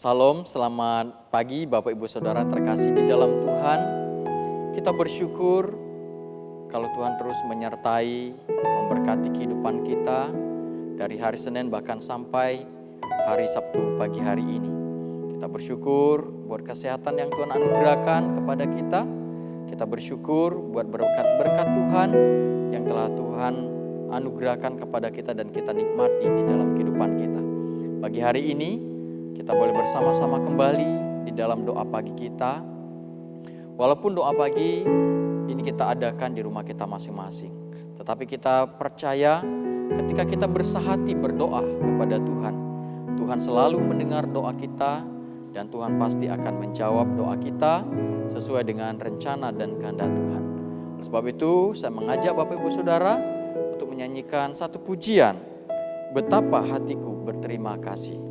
Salam, selamat pagi Bapak Ibu Saudara terkasih di dalam Tuhan. Kita bersyukur kalau Tuhan terus menyertai, memberkati kehidupan kita dari hari Senin bahkan sampai hari Sabtu pagi hari ini. Kita bersyukur buat kesehatan yang Tuhan anugerahkan kepada kita. Kita bersyukur buat berkat-berkat Tuhan yang telah Tuhan anugerahkan kepada kita dan kita nikmati di dalam kehidupan kita. Pagi hari ini kita boleh bersama-sama kembali di dalam doa pagi kita. Walaupun doa pagi ini kita adakan di rumah kita masing-masing, tetapi kita percaya ketika kita bersahati berdoa kepada Tuhan, Tuhan selalu mendengar doa kita dan Tuhan pasti akan menjawab doa kita sesuai dengan rencana dan kehendak Tuhan. Oleh sebab itu, saya mengajak Bapak Ibu Saudara untuk menyanyikan satu pujian, Betapa Hatiku Berterima Kasih.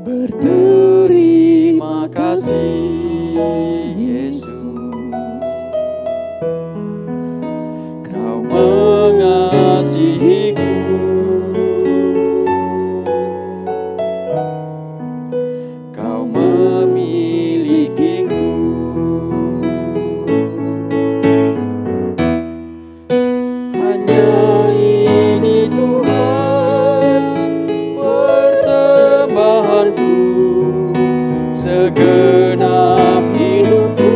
Berterima kasih Yesus, Kau mengasihiku, Kau memilikiku. Hanya ini Tuhan persembahanku, segenap hidupku,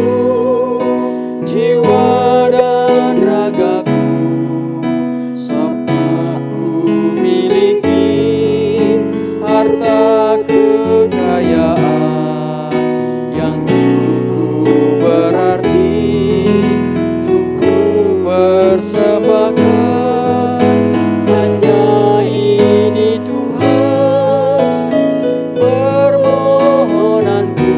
jiwa dan ragaku, sebab ku miliki harta kekayaan yang cukup berarti untuk ku persembahkan. Hanya ini Tuhan permohonanku,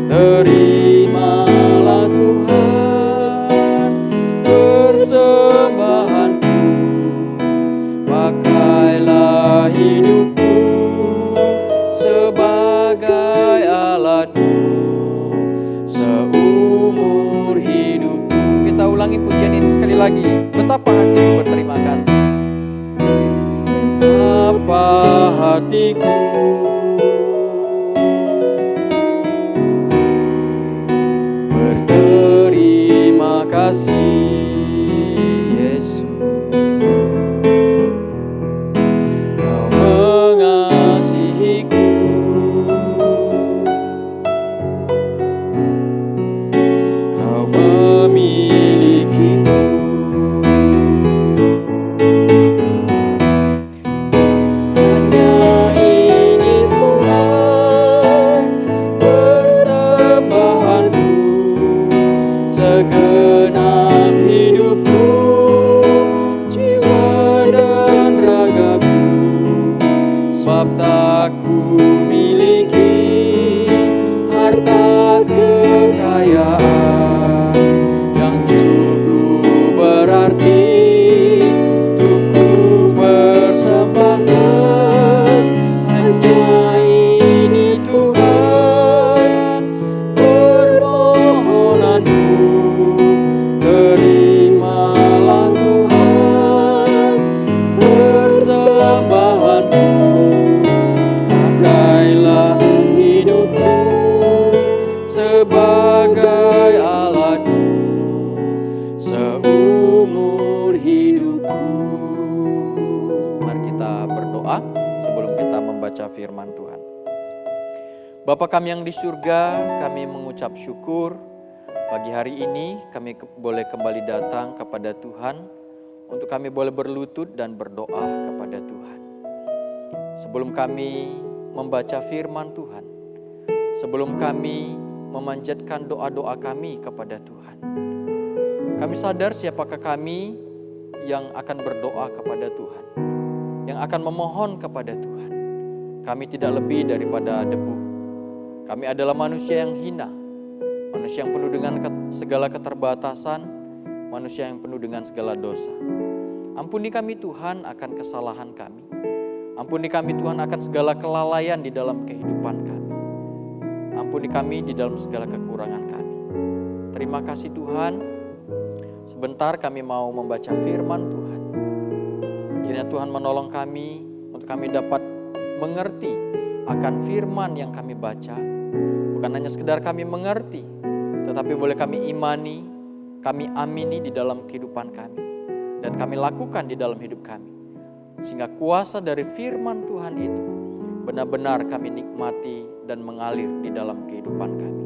terimalah Tuhan persembahanku, pakailah hidupku sebagai alatmu seumur hidupku. Kita ulangi pujian ini sekali lagi. Betapa hatiku berterima kasih. Betapa hatiku berterima kasih Yesus, Kau mengasihiku, Kau memilikiku. Hanya ini Tuhan persembahanku, segenap hidupku, jiwa dan ragaku, sebab tak ku miliki harta kekayaan yang cukup berarti untuk ku persembahkan. Hanya ini Tuhan permohonanku, terimalah Tuhan persembahanku, pakailah hidupku sebagai alatmu seumur hidupku. Mari kita berdoa sebelum kita membaca firman Tuhan. Bapa kami yang di surga, kami mengucap syukur pagi hari ini kami boleh kembali datang kepada Tuhan untuk kami boleh berlutut dan berdoa kepada Tuhan. Sebelum kami membaca firman Tuhan, sebelum kami memanjatkan doa-doa kami kepada Tuhan, kami sadar siapakah kami yang akan berdoa kepada Tuhan, yang akan memohon kepada Tuhan. Kami tidak lebih daripada debu. Kami adalah manusia yang hina, manusia yang penuh dengan segala keterbatasan, manusia yang penuh dengan segala dosa. Ampuni kami Tuhan akan kesalahan kami. Ampuni kami Tuhan akan segala kelalaian di dalam kehidupan kami. Ampuni kami di dalam segala kekurangan kami. Terima kasih Tuhan. Sebentar kami mau membaca firman Tuhan. Kiranya Tuhan menolong kami untuk kami dapat mengerti akan firman yang kami baca. Bukan hanya sekedar kami mengerti, tetapi boleh kami imani, kami amini di dalam kehidupan kami. Dan kami lakukan di dalam hidup kami. Sehingga kuasa dari firman Tuhan itu benar-benar kami nikmati dan mengalir di dalam kehidupan kami.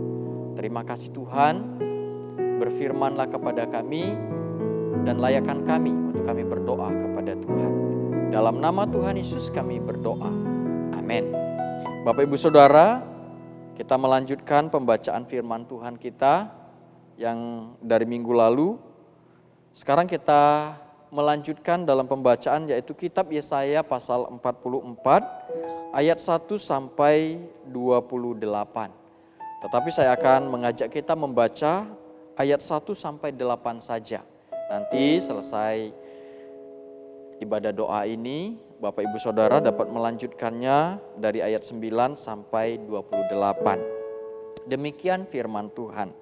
Terima kasih Tuhan, berfirmanlah kepada kami dan layakkan kami untuk kami berdoa kepada Tuhan. Dalam nama Tuhan Yesus kami berdoa. Amin. Bapak Ibu Saudara, kita melanjutkan pembacaan firman Tuhan kita yang dari minggu lalu. Sekarang kita melanjutkan dalam pembacaan yaitu kitab Yesaya pasal 44 ayat 1 sampai 28. Tetapi saya akan mengajak kita membaca ayat 1 sampai 8 saja. Nanti selesai ibadah doa ini, Bapak Ibu Saudara dapat melanjutkannya dari ayat 9 sampai 28. Demikian firman Tuhan.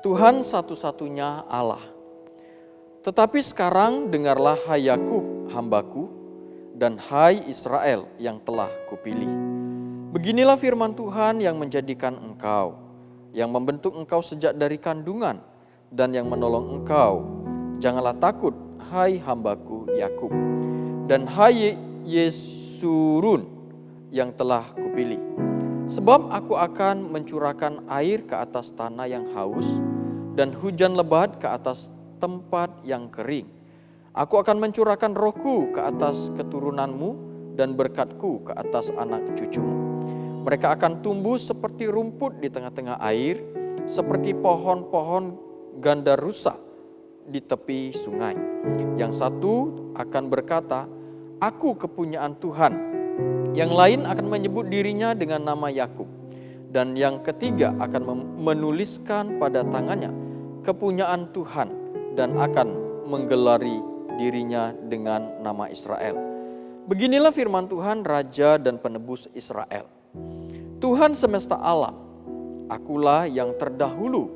Tuhan satu-satunya Allah. Tetapi sekarang dengarlah hai Yakub hambaku dan hai Israel yang telah kupilih. Beginilah firman Tuhan yang menjadikan engkau, yang membentuk engkau sejak dari kandungan dan yang menolong engkau. Janganlah takut hai hambaku Yakub dan hai Yesurun yang telah kupilih. Sebab aku akan mencurahkan air ke atas tanah yang haus dan hujan lebat ke atas tempat yang kering. Aku akan mencurahkan rohku ke atas keturunanmu dan berkatku ke atas anak cucumu. Mereka akan tumbuh seperti rumput di tengah-tengah air, seperti pohon-pohon gandarusa di tepi sungai. Yang satu akan berkata, aku kepunyaan Tuhan. Yang lain akan menyebut dirinya dengan nama Yakub. Dan yang ketiga akan menuliskan pada tangannya kepunyaan Tuhan dan akan menggelari dirinya dengan nama Israel. Beginilah firman Tuhan, Raja dan Penebus Israel. Tuhan semesta alam, akulah yang terdahulu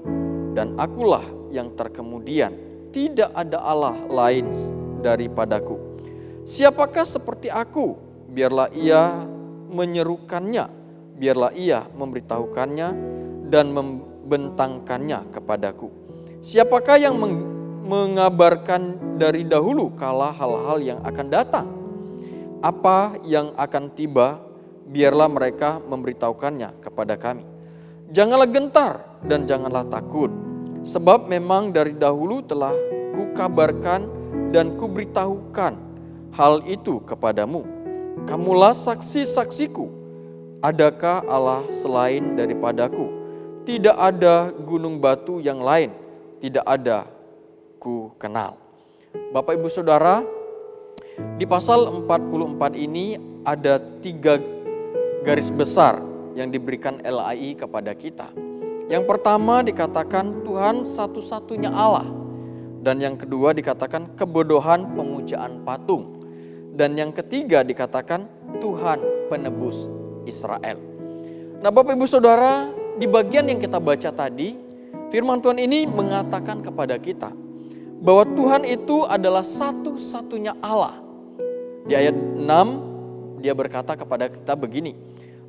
dan akulah yang terkemudian. Tidak ada Allah lain daripadaku. Siapakah seperti aku? Biarlah ia menyerukannya, biarlah ia memberitahukannya dan membentangkannya kepadaku. Siapakah yang mengabarkan dari dahulu kala hal-hal yang akan datang? Apa yang akan tiba, biarlah mereka memberitahukannya kepada kami. Janganlah gentar dan janganlah takut, sebab memang dari dahulu telah kukabarkan dan kuberitahukan hal itu kepadamu. Kamulah saksi-saksiku. Adakah Allah selain daripadaku? Tidak ada gunung batu yang lain, tidak ada ku kenal. Bapak Ibu Saudara, di pasal 44 ini ada 3 garis besar yang diberikan LAI kepada kita. Yang pertama dikatakan Tuhan satu-satunya Allah. Dan yang kedua dikatakan kebodohan pemujaan patung. Dan yang ketiga dikatakan Tuhan penebus Israel. Nah Bapak Ibu Saudara, di bagian yang kita baca tadi, firman Tuhan ini mengatakan kepada kita bahwa Tuhan itu adalah satu-satunya Allah. Di ayat 6 dia berkata kepada kita begini,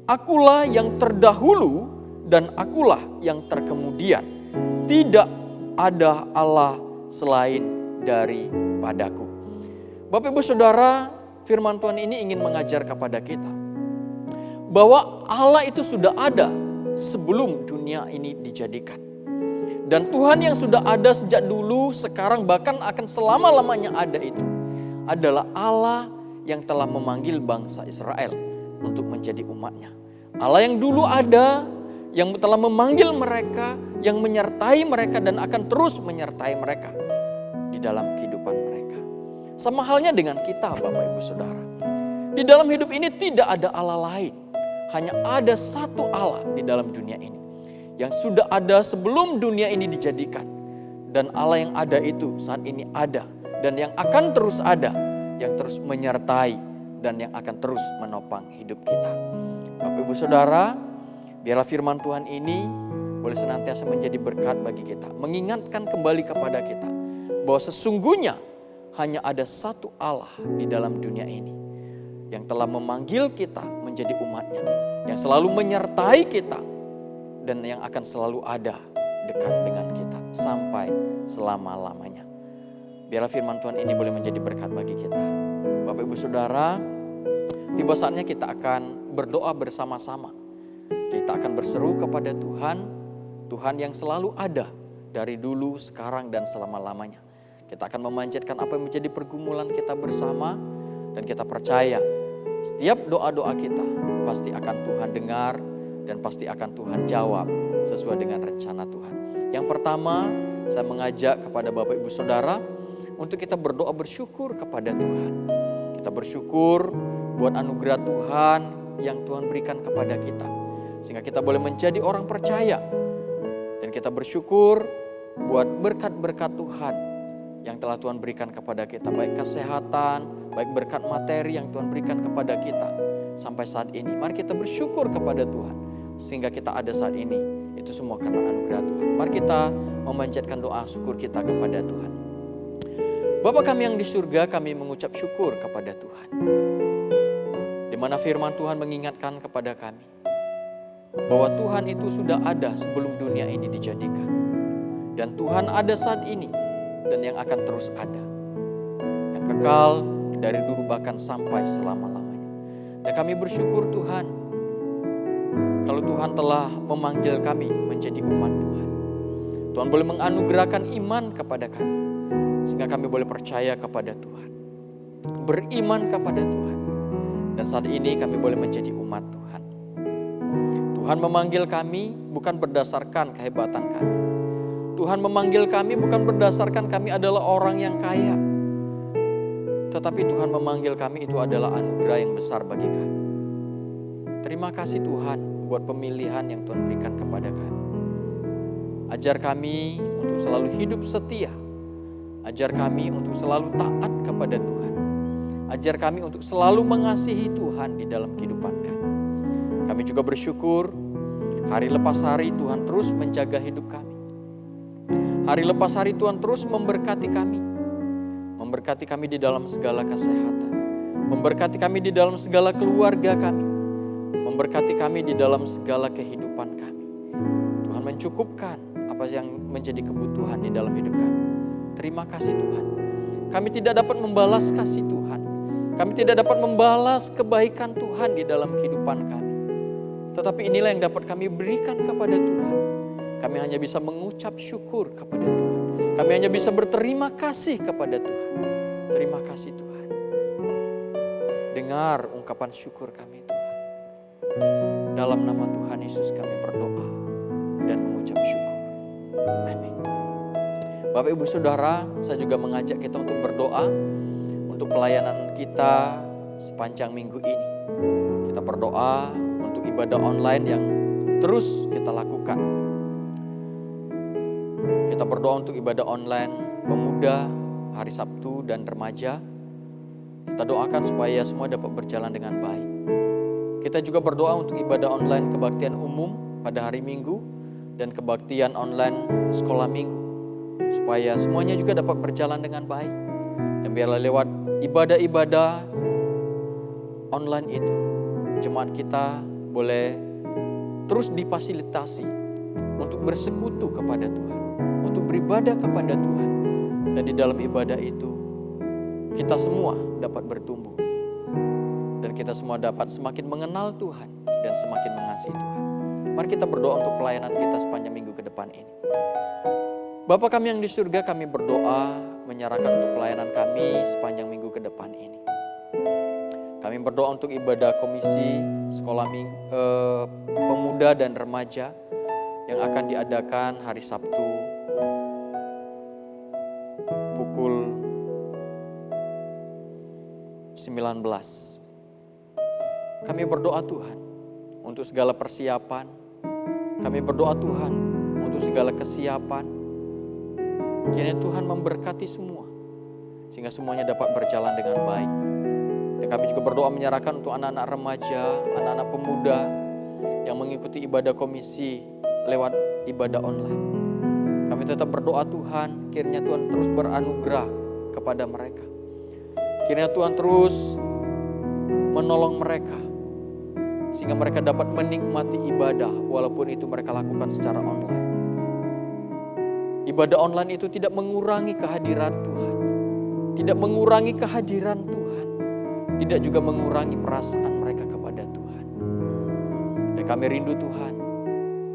akulah yang terdahulu dan akulah yang terkemudian. Tidak ada Allah selain daripadaku. Bapak Ibu Saudara, firman Tuhan ini ingin mengajar kepada kita bahwa Allah itu sudah ada sebelum dunia ini dijadikan. Dan Tuhan yang sudah ada sejak dulu, sekarang bahkan akan selama-lamanya ada itu adalah Allah yang telah memanggil bangsa Israel untuk menjadi umatnya. Allah yang dulu ada, yang telah memanggil mereka, yang menyertai mereka dan akan terus menyertai mereka di dalam kehidupan mereka. Sama halnya dengan kita, Bapak Ibu Saudara. Di dalam hidup ini tidak ada Allah lain. Hanya ada satu Allah di dalam dunia ini. Yang sudah ada sebelum dunia ini dijadikan. Dan Allah yang ada itu saat ini ada. Dan yang akan terus ada. Yang terus menyertai. Dan yang akan terus menopang hidup kita. Bapak Ibu Saudara, biarlah firman Tuhan ini boleh senantiasa menjadi berkat bagi kita. Mengingatkan kembali kepada kita. Bahwa sesungguhnya hanya ada satu Allah di dalam dunia ini yang telah memanggil kita menjadi umatnya, yang selalu menyertai kita dan yang akan selalu ada dekat dengan kita sampai selama-lamanya. Biarlah firman Tuhan ini boleh menjadi berkat bagi kita. Bapak Ibu Saudara, tiba saatnya kita akan berdoa bersama-sama. Kita akan berseru kepada Tuhan, Tuhan yang selalu ada dari dulu, sekarang, dan selama-lamanya. Kita akan memanjatkan apa yang menjadi pergumulan kita bersama. Dan kita percaya setiap doa-doa kita pasti akan Tuhan dengar. Dan pasti akan Tuhan jawab sesuai dengan rencana Tuhan. Yang pertama, saya mengajak kepada Bapak Ibu Saudara untuk kita berdoa bersyukur kepada Tuhan. Kita bersyukur buat anugerah Tuhan yang Tuhan berikan kepada kita. Sehingga kita boleh menjadi orang percaya. Dan kita bersyukur buat berkat-berkat Tuhan yang telah Tuhan berikan kepada kita, baik kesehatan, baik berkat materi yang Tuhan berikan kepada kita sampai saat ini. Mari kita bersyukur kepada Tuhan sehingga kita ada saat ini. Itu semua karena anugerah Tuhan. Mari kita memanjatkan doa syukur kita kepada Tuhan. Bapa kami yang di surga, kami mengucap syukur kepada Tuhan. Di mana firman Tuhan mengingatkan kepada kami bahwa Tuhan itu sudah ada sebelum dunia ini dijadikan. Dan Tuhan ada saat ini dan yang akan terus ada. Yang kekal dari dulu bahkan sampai selama-lamanya. Dan kami bersyukur Tuhan, kalau Tuhan telah memanggil kami menjadi umat Tuhan. Tuhan boleh menganugerahkan iman kepada kami. Sehingga kami boleh percaya kepada Tuhan. Beriman kepada Tuhan. Dan saat ini kami boleh menjadi umat Tuhan. Tuhan memanggil kami bukan berdasarkan kehebatan kami. Tuhan memanggil kami bukan berdasarkan kami adalah orang yang kaya. Tetapi Tuhan memanggil kami itu adalah anugerah yang besar bagi kami. Terima kasih Tuhan buat pemilihan yang Tuhan berikan kepada kami. Ajar kami untuk selalu hidup setia. Ajar kami untuk selalu taat kepada Tuhan. Ajar kami untuk selalu mengasihi Tuhan di dalam kehidupan kami. Kami juga bersyukur hari lepas hari Tuhan terus menjaga hidup kami. Hari lepas hari Tuhan terus memberkati kami. Memberkati kami di dalam segala kesehatan. Memberkati kami di dalam segala keluarga kami. Memberkati kami di dalam segala kehidupan kami. Tuhan mencukupkan apa yang menjadi kebutuhan di dalam hidup kami. Terima kasih Tuhan. Kami tidak dapat membalas kasih Tuhan. Kami tidak dapat membalas kebaikan Tuhan di dalam kehidupan kami. Tetapi inilah yang dapat kami berikan kepada Tuhan. Kami hanya bisa mengucap syukur kepada Tuhan. Kami hanya bisa berterima kasih kepada Tuhan. Terima kasih Tuhan. Dengar ungkapan syukur kami Tuhan. Dalam nama Tuhan Yesus kami berdoa dan mengucap syukur. Amin. Bapak Ibu Saudara, saya juga mengajak kita untuk berdoa untuk pelayanan kita sepanjang minggu ini. Kita berdoa untuk ibadah online yang terus kita lakukan. Kita berdoa untuk ibadah online pemuda hari Sabtu dan remaja. Kita doakan supaya semua dapat berjalan dengan baik. Kita juga berdoa untuk ibadah online kebaktian umum pada hari Minggu dan kebaktian online sekolah Minggu. Supaya semuanya juga dapat berjalan dengan baik. Dan biarlah lewat ibadah-ibadah online itu, jemaat kita boleh terus difasilitasi untuk bersekutu kepada Tuhan, untuk beribadah kepada Tuhan. Dan di dalam ibadah itu, kita semua dapat bertumbuh. Dan kita semua dapat semakin mengenal Tuhan dan semakin mengasihi Tuhan. Mari kita berdoa untuk pelayanan kita sepanjang minggu ke depan ini. Bapa kami yang di surga, kami berdoa menyerahkan untuk pelayanan kami sepanjang minggu ke depan ini. Kami berdoa untuk ibadah komisi sekolah pemuda dan remaja yang akan diadakan hari Sabtu pukul Kami berdoa Tuhan untuk segala persiapan. Kami berdoa Tuhan untuk segala kesiapan. Kiranya Tuhan memberkati semua, sehingga semuanya dapat berjalan dengan baik. Dan kami juga berdoa menyerahkan untuk anak-anak remaja, anak-anak pemuda yang mengikuti ibadah komisi lewat ibadah online. Kami tetap berdoa Tuhan, kiranya Tuhan terus beranugerah kepada mereka. Kiranya Tuhan terus menolong mereka, sehingga mereka dapat menikmati ibadah walaupun itu mereka lakukan secara online. Ibadah online itu tidak mengurangi kehadiran Tuhan, tidak mengurangi kehadiran Tuhan, tidak juga mengurangi perasaan mereka kepada Tuhan. Dan kami rindu Tuhan,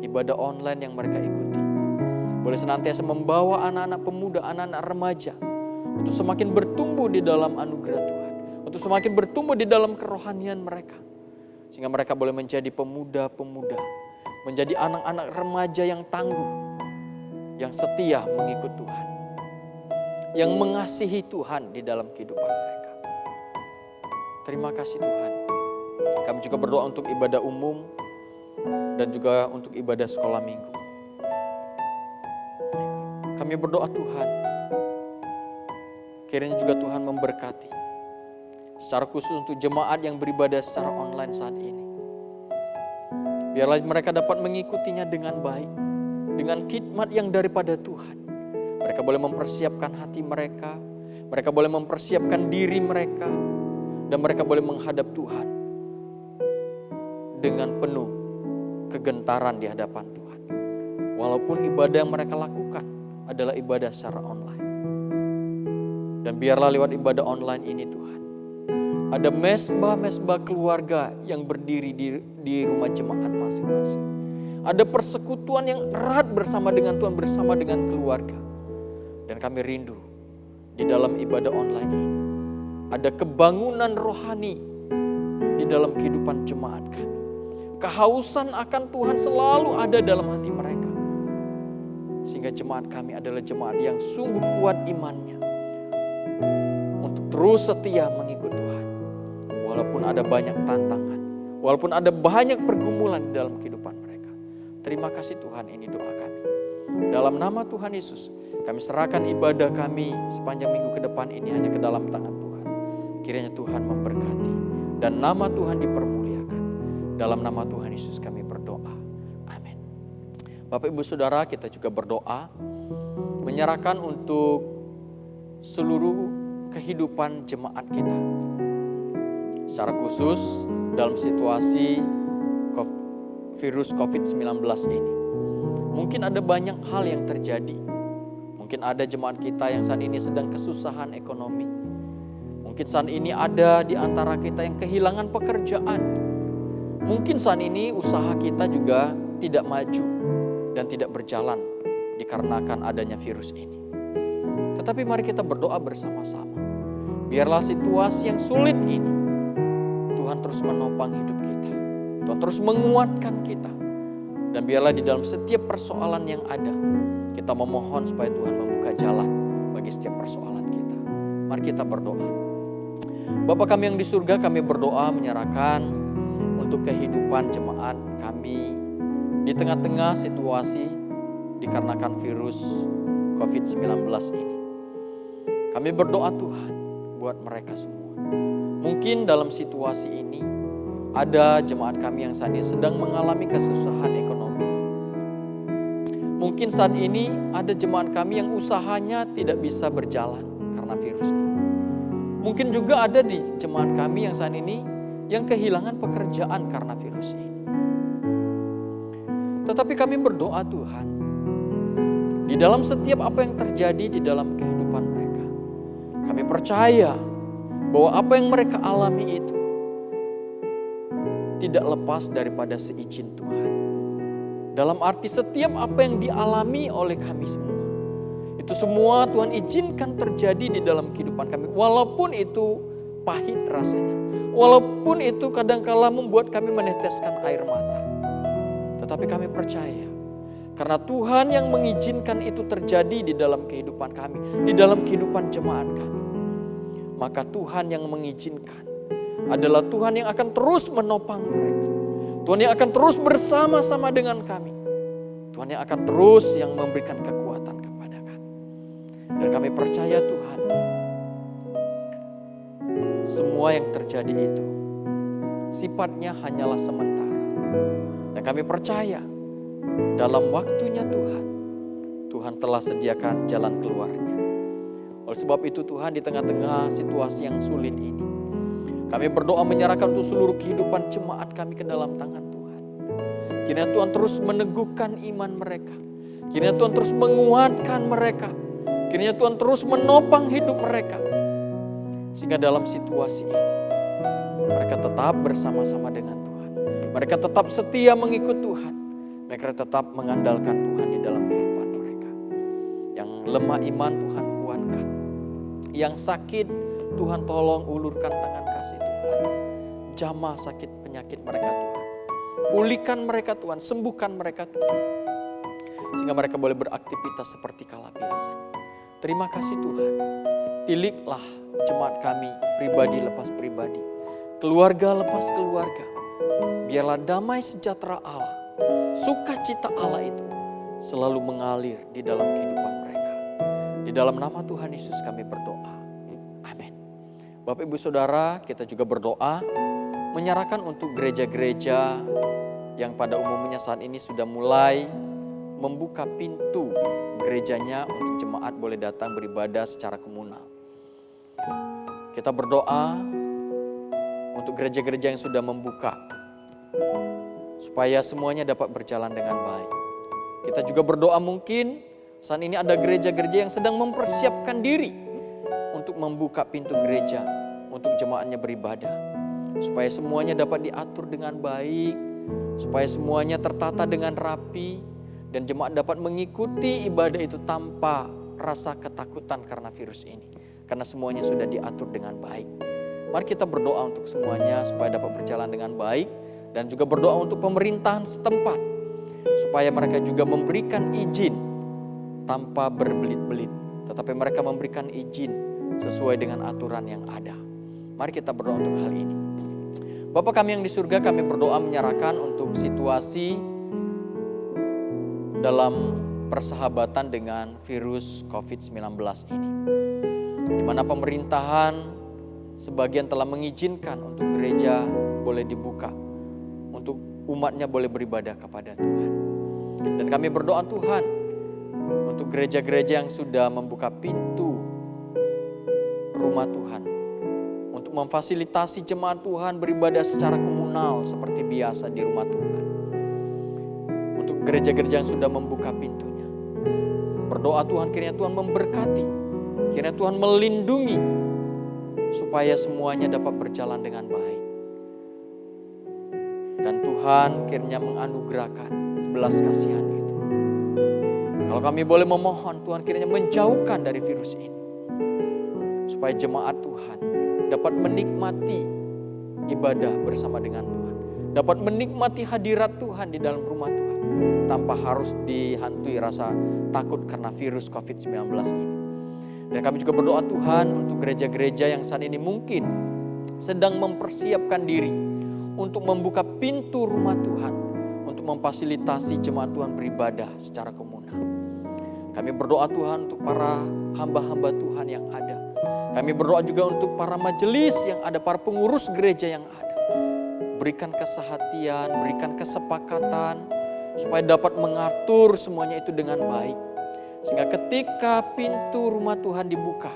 ibadah online yang mereka ikuti boleh senantiasa membawa anak-anak pemuda, anak-anak remaja untuk semakin bertumbuh di dalam anugerah Tuhan, untuk semakin bertumbuh di dalam kerohanian mereka, sehingga mereka boleh menjadi pemuda-pemuda, menjadi anak-anak remaja yang tangguh, yang setia mengikut Tuhan, yang mengasihi Tuhan di dalam kehidupan mereka. Terima kasih Tuhan. Kami juga berdoa untuk ibadah umum dan juga untuk ibadah sekolah minggu. Kami berdoa Tuhan, kiranya juga Tuhan memberkati, secara khusus untuk jemaat yang beribadah secara online saat ini. Biarlah mereka dapat mengikutinya dengan baik, dengan khidmat yang daripada Tuhan. Mereka boleh mempersiapkan hati mereka, mereka boleh mempersiapkan diri mereka, dan mereka boleh menghadap Tuhan dengan penuh kegentaran di hadapan Tuhan. Walaupun ibadah yang mereka lakukan adalah ibadah secara online. Dan biarlah lewat ibadah online ini Tuhan, ada mesbah-mesbah keluarga yang berdiri di rumah jemaat masing-masing. Ada persekutuan yang erat bersama dengan Tuhan, bersama dengan keluarga. Dan kami rindu di dalam ibadah online ini ada kebangunan rohani di dalam kehidupan jemaat kami. Kehausan akan Tuhan selalu ada dalam hati mereka, sehingga jemaat kami adalah jemaat yang sungguh kuat imannya untuk terus setia mengikut Tuhan. Walaupun ada banyak tantangan, walaupun ada banyak pergumulan di dalam kehidupan mereka. Terima kasih Tuhan, ini doa kami. Dalam nama Tuhan Yesus, kami serahkan ibadah kami sepanjang minggu ke depan ini hanya ke dalam tangan Tuhan. Kiranya Tuhan memberkati dan nama Tuhan dipermuliakan. Dalam nama Tuhan Yesus kami berdoa. Amin. Bapak Ibu Saudara, kita juga berdoa menyerahkan untuk seluruh kehidupan jemaat kita. Secara khusus dalam situasi virus COVID-19 ini. Mungkin ada banyak hal yang terjadi. Mungkin ada jemaat kita yang saat ini sedang kesusahan ekonomi. Mungkin saat ini ada di antara kita yang kehilangan pekerjaan. Mungkin saat ini usaha kita juga tidak maju dan tidak berjalan dikarenakan adanya virus ini. Tetapi mari kita berdoa bersama-sama. Biarlah situasi yang sulit ini Tuhan terus menopang hidup kita. Tuhan terus menguatkan kita. Dan biarlah di dalam setiap persoalan yang ada, kita memohon supaya Tuhan membuka jalan bagi setiap persoalan kita. Mari kita berdoa. Bapa kami yang di surga, kami berdoa menyerahkan untuk kehidupan jemaat kami di tengah-tengah situasi dikarenakan virus COVID-19 ini. Kami berdoa Tuhan buat mereka semua. Mungkin dalam situasi ini ada jemaat kami yang saat ini sedang mengalami kesusahan ekonomi. Mungkin saat ini ada jemaat kami yang usahanya tidak bisa berjalan karena virus ini. Mungkin juga ada di jemaat kami yang saat ini yang kehilangan pekerjaan karena virus ini. Tetapi kami berdoa Tuhan, di dalam setiap apa yang terjadi di dalam kehidupan mereka, kami percaya bahwa apa yang mereka alami itu tidak lepas daripada seizin Tuhan. Dalam arti setiap apa yang dialami oleh kami semua, itu semua Tuhan izinkan terjadi di dalam kehidupan kami. Walaupun itu pahit rasanya, walaupun itu kadangkala membuat kami meneteskan air mata. Tetapi kami percaya, karena Tuhan yang mengizinkan itu terjadi di dalam kehidupan kami, di dalam kehidupan jemaat kami. maka Tuhan yang mengizinkan adalah Tuhan yang akan terus menopang mereka. Tuhan yang akan terus bersama-sama dengan kami. Tuhan yang akan terus yang memberikan kekuatan kepada kami. Dan kami percaya Tuhan, semua yang terjadi itu sifatnya hanyalah sementara. Dan kami percaya dalam waktunya Tuhan telah sediakan jalan keluarnya. Oleh sebab itu Tuhan, di tengah-tengah situasi yang sulit ini, kami berdoa menyerahkan untuk seluruh kehidupan jemaat kami ke dalam tangan Tuhan. Kiranya Tuhan terus meneguhkan iman mereka. Kiranya Tuhan terus menguatkan mereka. Kiranya Tuhan terus menopang hidup mereka. Sehingga dalam situasi ini, mereka tetap bersama-sama dengan Tuhan. Mereka tetap setia mengikut Tuhan. Mereka tetap mengandalkan Tuhan di dalam kehidupan mereka. Yang lemah iman Tuhan kuatkan. Yang sakit Tuhan tolong ulurkan tangan kasih Tuhan. Jamah sakit penyakit mereka Tuhan. Pulihkan mereka Tuhan, sembuhkan mereka Tuhan. Sehingga mereka boleh beraktivitas seperti kala biasanya. Terima kasih Tuhan. Tiliklah jemaat kami, pribadi lepas pribadi, keluarga lepas keluarga. Biarlah damai sejahtera Allah, sukacita Allah itu selalu mengalir di dalam kehidupan mereka. Di dalam nama Tuhan Yesus kami berdoa. Amin. Bapak Ibu Saudara, kita juga berdoa menyerahkan untuk gereja-gereja yang pada umumnya saat ini sudah mulai membuka pintu gerejanya untuk jemaat boleh datang beribadah secara komunal. Kita berdoa untuk gereja-gereja yang sudah membuka supaya semuanya dapat berjalan dengan baik. Kita juga berdoa mungkin saat ini ada gereja-gereja yang sedang mempersiapkan diri untuk membuka pintu gereja untuk jemaatnya beribadah. Supaya semuanya dapat diatur dengan baik, supaya semuanya tertata dengan rapi, dan jemaat dapat mengikuti ibadah itu tanpa rasa ketakutan karena virus ini. Karena semuanya sudah diatur dengan baik. Mari kita berdoa untuk semuanya supaya dapat berjalan dengan baik. Dan juga berdoa untuk pemerintahan setempat. Supaya mereka juga memberikan izin tanpa berbelit-belit. Tetapi mereka memberikan izin sesuai dengan aturan yang ada. Mari kita berdoa untuk hal ini. Bapa kami yang di surga, kami berdoa menyerahkan untuk situasi dalam persahabatan dengan virus COVID-19 ini. Di mana pemerintahan sebagian telah mengizinkan untuk gereja boleh dibuka, untuk umatnya boleh beribadah kepada Tuhan. Dan kami berdoa Tuhan untuk gereja-gereja yang sudah membuka pintu rumah Tuhan, untuk memfasilitasi jemaat Tuhan beribadah secara komunal seperti biasa di rumah Tuhan. Untuk gereja-gereja yang sudah membuka pintunya, berdoa Tuhan kiranya Tuhan memberkati, kiranya Tuhan melindungi supaya semuanya dapat berjalan dengan baik. Dan Tuhan kiranya menganugerahkan belas kasihan itu. Kalau kami boleh memohon, Tuhan kiranya menjauhkan dari virus ini, supaya jemaat Tuhan dapat menikmati ibadah bersama dengan Tuhan, dapat menikmati hadirat Tuhan di dalam rumah Tuhan, tanpa harus dihantui rasa takut karena virus COVID-19 ini. Dan kami juga berdoa Tuhan untuk gereja-gereja yang saat ini mungkin sedang mempersiapkan diri untuk membuka pintu rumah Tuhan, untuk memfasilitasi jemaat Tuhan beribadah secara komunal. Kami berdoa Tuhan untuk para hamba-hamba Tuhan yang ada. Kami berdoa juga untuk para majelis yang ada, para pengurus gereja yang ada. Berikan kesehatian, berikan kesepakatan, supaya dapat mengatur semuanya itu dengan baik. Sehingga ketika pintu rumah Tuhan dibuka,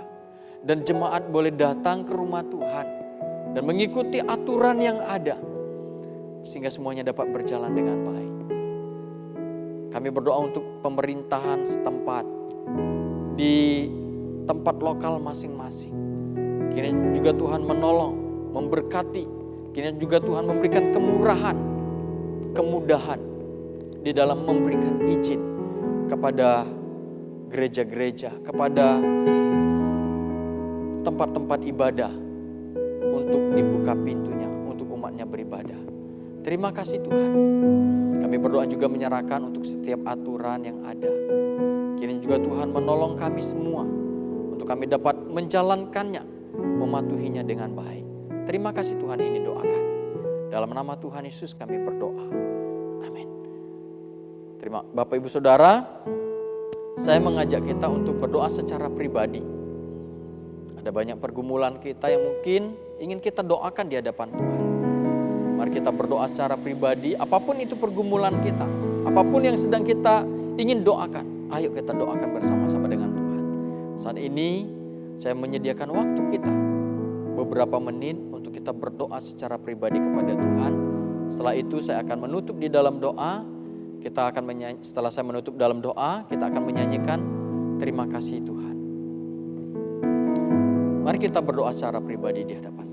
dan jemaat boleh datang ke rumah Tuhan, dan mengikuti aturan yang ada, sehingga semuanya dapat berjalan dengan baik. Kami berdoa untuk pemerintahan setempat, di tempat lokal masing-masing. Kiranya juga Tuhan menolong, memberkati. Kiranya juga Tuhan memberikan kemurahan, kemudahan di dalam memberikan izin kepada gereja-gereja, kepada tempat-tempat ibadah untuk dibuka pintunya, untuk umatnya beribadah. Terima kasih Tuhan. Kami berdoa juga menyerahkan untuk setiap aturan yang ada. Kiranya juga Tuhan menolong kami semua untuk kami dapat menjalankannya mematuhinya dengan baik. Terima kasih Tuhan, ini doa kami. Dalam nama Tuhan Yesus kami berdoa. Amin. Terima Bapak Ibu Saudara, saya mengajak kita untuk berdoa secara pribadi. Ada banyak pergumulan kita yang mungkin ingin kita doakan di hadapan Tuhan. Mari kita berdoa secara pribadi, apapun itu pergumulan kita, apapun yang sedang kita ingin doakan, ayo kita doakan bersama-sama dengan Tuhan. Saat ini saya menyediakan waktu kita beberapa menit untuk kita berdoa secara pribadi kepada Tuhan. Setelah itu saya akan menutup di dalam doa. Setelah saya menutup dalam doa, kita akan menyanyikan terima kasih Tuhan. Mari kita berdoa secara pribadi di hadapan Tuhan.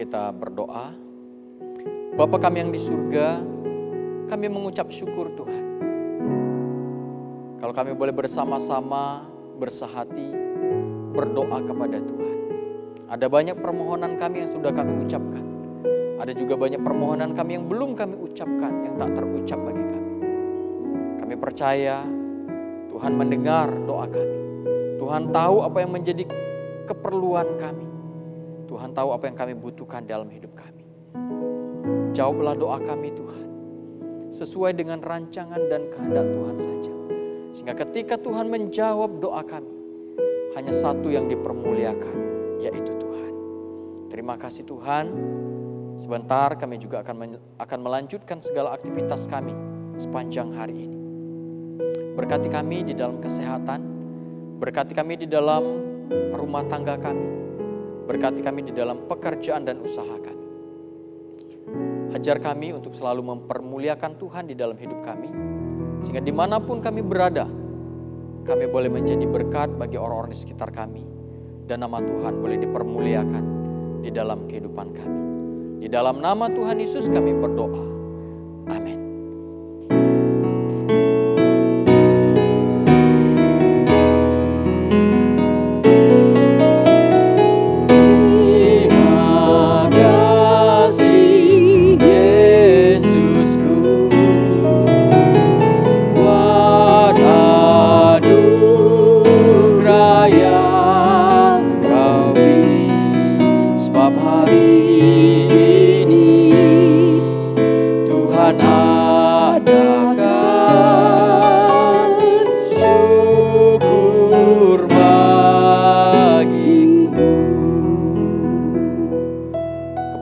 Kita berdoa. Bapa kami yang di surga, kami mengucap syukur Tuhan. Kalau kami boleh bersama-sama, bersehati, berdoa kepada Tuhan. Ada banyak permohonan kami yang sudah kami ucapkan. Ada juga banyak permohonan kami yang belum kami ucapkan, yang tak terucap bagi kami. Kami percaya Tuhan mendengar doa kami. Tuhan tahu apa yang menjadi keperluan kami. Tuhan tahu apa yang kami butuhkan dalam hidup kami. Jawablah doa kami Tuhan, sesuai dengan rancangan dan kehendak Tuhan saja. Sehingga ketika Tuhan menjawab doa kami, hanya satu yang dipermuliakan, yaitu Tuhan. Terima kasih Tuhan. Sebentar kami juga akan melanjutkan segala aktivitas kami sepanjang hari ini. Berkati kami di dalam kesehatan, berkati kami di dalam rumah tangga kami, berkati kami di dalam pekerjaan dan usaha kami. Ajar kami untuk selalu mempermuliakan Tuhan di dalam hidup kami. Sehingga dimanapun kami berada, kami boleh menjadi berkat bagi orang-orang di sekitar kami. Dan nama Tuhan boleh dipermuliakan di dalam kehidupan kami. Di dalam nama Tuhan Yesus kami berdoa. Amin.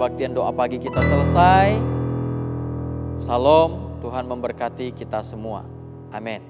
Kebaktian doa pagi kita selesai. Salam, Tuhan memberkati kita semua. Amin.